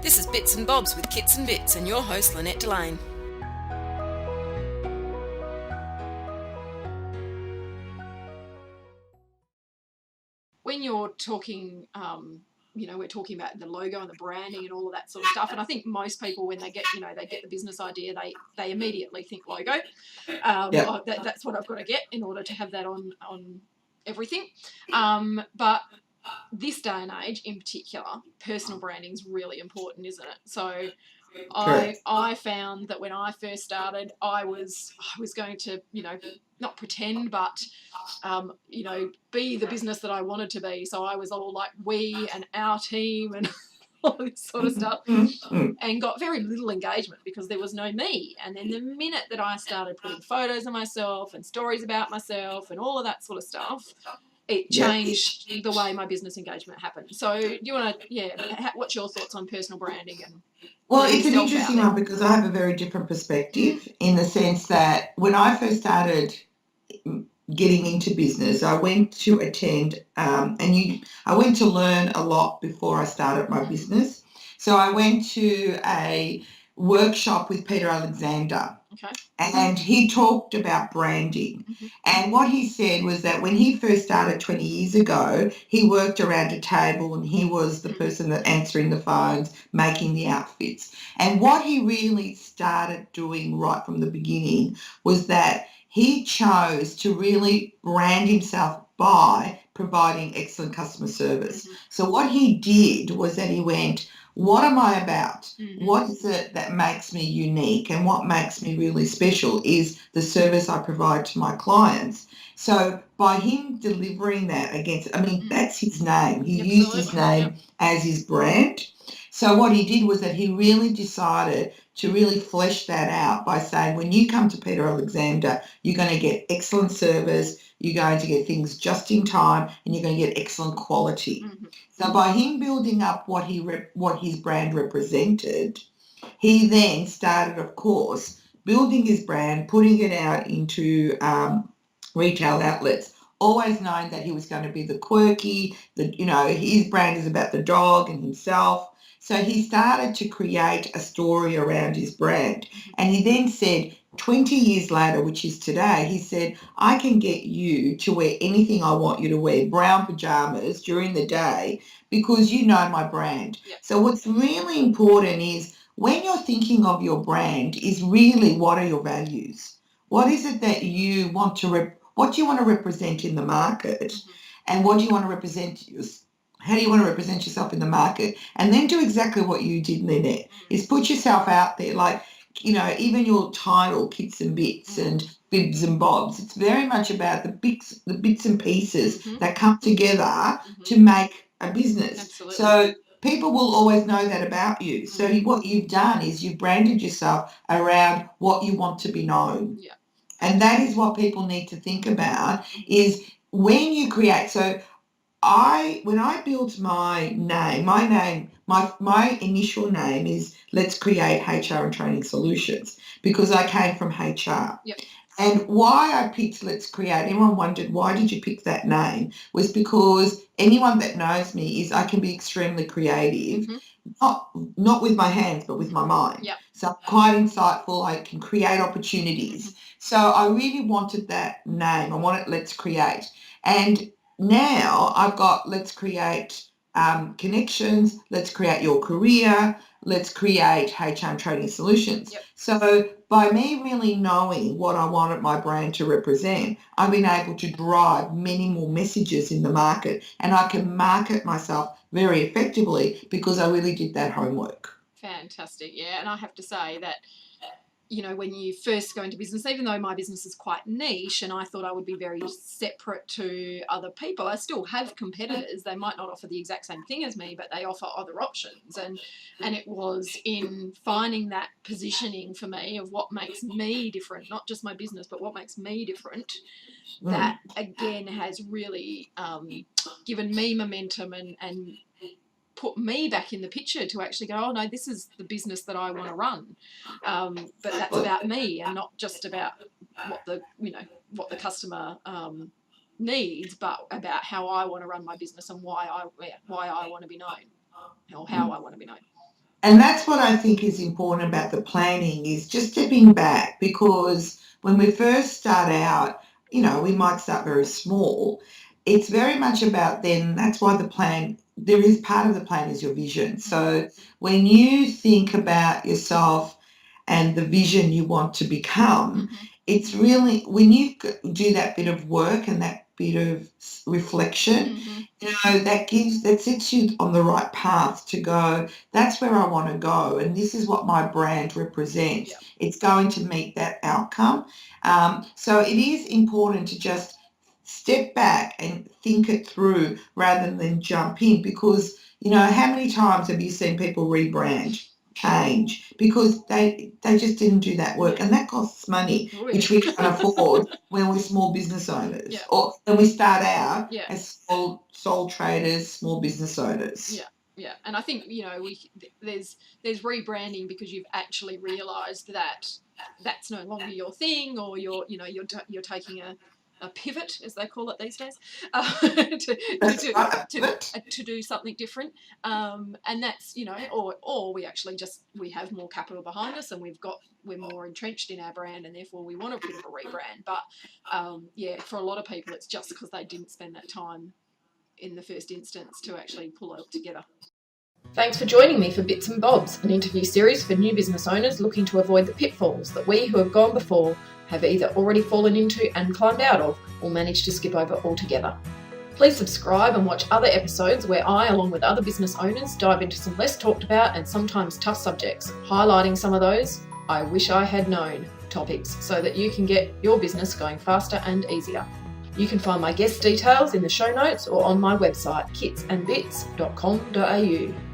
This is Bits and Bobs with Kits and Bits and your host Lynette Delane. When you're talking, we're talking about the logo and the branding and all of that sort of stuff. And I think most people, when they get the business idea, they immediately think logo. That's what I've got to get in order to have that on everything. But this day and age, in particular, personal branding is really important, isn't it? So I found that when I first started, I was going to, not pretend, but be the business that I wanted to be. So I was all like we and our team and all this sort of stuff, and got very little engagement because there was no me. And then the minute that I started putting photos of myself and stories about myself and all of that sort of stuff, it changed the way my business engagement happened. So do you want to, what's your thoughts on personal branding? Well, it's an interesting one because I have a very different perspective in the sense that when I first started getting into business, I went to attend I went to learn a lot before I started my business. So I went to a workshop with Peter Alexander. Okay. And he talked about branding. Mm-hmm. And what he said was that when he first started 20 years ago, he worked around a table and he was the person that answering the phones, making the outfits. And what he really started doing right from the beginning was that he chose to really brand himself by providing excellent customer service. Mm-hmm. So what he did was that he went, what am I about? Mm-hmm. What is it that makes me unique? And what makes me really special is the service I provide to my clients. So by him delivering that that's his name. He used his name as his brand. So what he did was that he really decided to really flesh that out by saying, when you come to Peter Alexander, you're going to get excellent service, you're going to get things just in time, and you're going to get excellent quality. Mm-hmm. So by him building up what his brand represented, he then started, of course, building his brand, putting it out into retail outlets, always knowing that he was going to be the quirky, his brand is about the dog and himself. So he started to create a story around his brand. And he then said, 20 years later, which is today, he said, I can get you to wear anything I want you to wear, brown pajamas during the day, because you know my brand. Yep. So what's really important is when you're thinking of your brand is really what are your values? What is it that you want to what do you want to represent in the market? Mm-hmm. And what do you want to represent how do you want to represent yourself in the market? And then do exactly what you did, Lynette, is put yourself out there. Like, even your title, Kits and Bits and Bibs and Bobs, it's very much about the bits and pieces that come together to make a business. Absolutely. So people will always know that about you. So what you've done is you've branded yourself around what you want to be known. Yeah. And that is what people need to think about is when you create. So when I built my name, my initial name is Let's Create HR and Training Solutions because I came from HR. Yep. And why I picked Let's Create, everyone wondered, why did you pick that name? Was because anyone that knows me is I can be extremely creative, not with my hands, but with my mind. Yep. So I'm quite insightful. I can create opportunities. So I really wanted that name. I wanted Let's Create. And now I've got Let's Create Connections, Let's Create Your Career, Let's Create HR and Training Solutions. Yep. So by me really knowing what I wanted my brand to represent, I've been able to drive many more messages in the market, and I can market myself very effectively because I really did that homework. Fantastic. Yeah. And I have to say that, when you first go into business, even though my business is quite niche and I thought I would be very separate to other people, I still have competitors. They might not offer the exact same thing as me, but they offer other options. And it was in finding that positioning for me of what makes me different, not just my business, but what makes me different, that again has really given me momentum and put me back in the picture to actually go, oh no, this is the business that I want to run, but that's about me and not just about what the customer needs, but about how I want to run my business and why I want to be known, or how I want to be known. And that's what I think is important about the planning, is just stepping back, because when we first start out, we might start very small. It's very much about then, that's why the plan, there is part of the plan is your vision. So when you think about yourself and the vision you want to become, it's really, when you do that bit of work and that bit of reflection, that sets you on the right path to go, that's where I want to go, and this is what my brand represents. It's going to meet that outcome. So it is important to just step back and think it through rather than jump in, because, how many times have you seen people rebrand, change, because they just didn't do that work, and that costs money, which we can't afford when we're small business owners, or when we start out as sole traders, small business owners. Yeah, and I think there's rebranding because you've actually realised that that's no longer your thing, or you're taking a pivot, as they call it these days, to do something different, and that's or we actually we have more capital behind us, and we're more entrenched in our brand, and therefore we want a bit of a rebrand. But for a lot of people, it's just because they didn't spend that time in the first instance to actually pull it together. Thanks for joining me for Bits and Bobs, an interview series for new business owners looking to avoid the pitfalls that we who have gone before have either already fallen into and climbed out of, or managed to skip over altogether. Please subscribe and watch other episodes where I, along with other business owners, dive into some less talked about and sometimes tough subjects, highlighting some of those I wish I had known topics, so that you can get your business going faster and easier. You can find my guest details in the show notes or on my website, kitsandbits.com.au.